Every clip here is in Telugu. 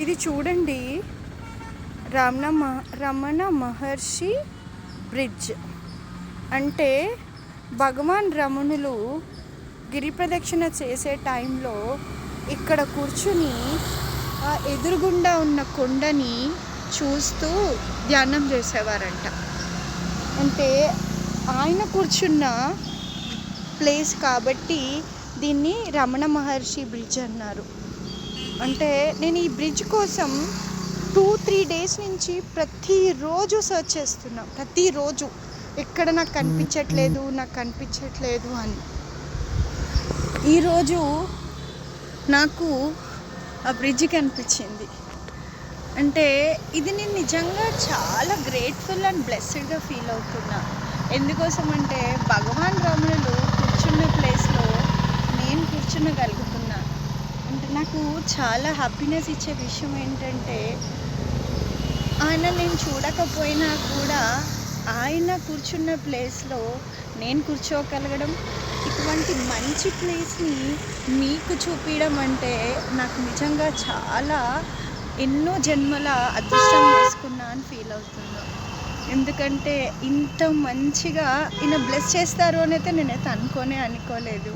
ఇది చూడండి, రమణ మహర్షి బ్రిడ్జ్. అంటే భగవాన్ రమణులు గిరి ప్రదక్షిణ చేసే టైంలో ఇక్కడ కూర్చుని ఆ ఎదురుగుండా ఉన్న కొండని చూస్తూ ధ్యానం చేసేవారంట. అంటే ఆయన కూర్చున్న ప్లేస్ కాబట్టి దీన్ని రమణ మహర్షి బ్రిడ్జ్ అన్నారు. అంటే నేను ఈ బ్రిడ్జ్ కోసం 2-3 డేస్ నుంచి ప్రతిరోజు సర్చ్ చేస్తున్నా. ప్రతిరోజు ఎక్కడ నాకు కనిపించట్లేదు అని. ఈరోజు నాకు ఆ బ్రిడ్జ్ కనిపించింది. అంటే ఇది నేను నిజంగా చాలా గ్రేట్ఫుల్ అండ్ బ్లెస్సెడ్గా ఫీల్ అవుతున్నా. ఎందుకోసం అంటే భగవాన్ రాములు కూర్చున్న ప్లేస్లో నేను కూర్చునగలుగుతున్నా. అంటే నాకు చాలా హ్యాపీనెస్ ఇచ్చే విషయం ఏంటంటే ఆయన నేను చూడకపోయినా కూడా ఆయన కూర్చున్న ప్లేస్లో నేను కూర్చోగలగడం, ఇటువంటి మంచి ప్లేస్ని మీకు చూపించడం అంటే నాకు నిజంగా చాలా ఎన్నో జన్మల అదృష్టం చేసుకున్నా అని ఫీల్ అవుతున్నా. ఎందుకంటే ఇంత మంచిగా ఈయన బ్లెస్ చేస్తారు అని అయితే నేనైతే అనుకోలేదు.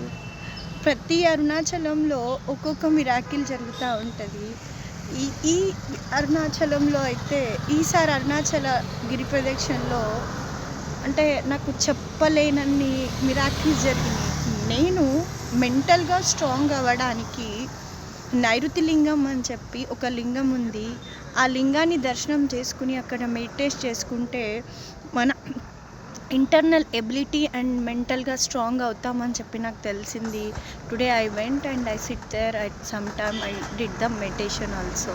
ప్రతి అరుణాచలంలో ఒక్కొక్క మిరాకిల్ జరుగుతూ ఉంటుంది. ఈ అరుణాచలంలో అయితే ఈసారి అరుణాచల గిరి ప్రదక్షిణలో అంటే నాకు చెప్పలేనన్ని మిరాకిల్స్ జరిగినాయి. నేను మెంటల్గా స్ట్రాంగ్ అవ్వడానికి నైరుతి లింగం అని చెప్పి ఒక లింగం ఉంది. ఆ లింగాన్ని దర్శనం చేసుకుని అక్కడ మెడిటేట్ చేసుకుంటే మన ఇంటర్నల్ ఎబిలిటీ అండ్ మెంటల్గా స్ట్రాంగ్ అవుతామని చెప్పి నాకు తెలిసింది. Today I went and I sit there at some time I did the meditation also.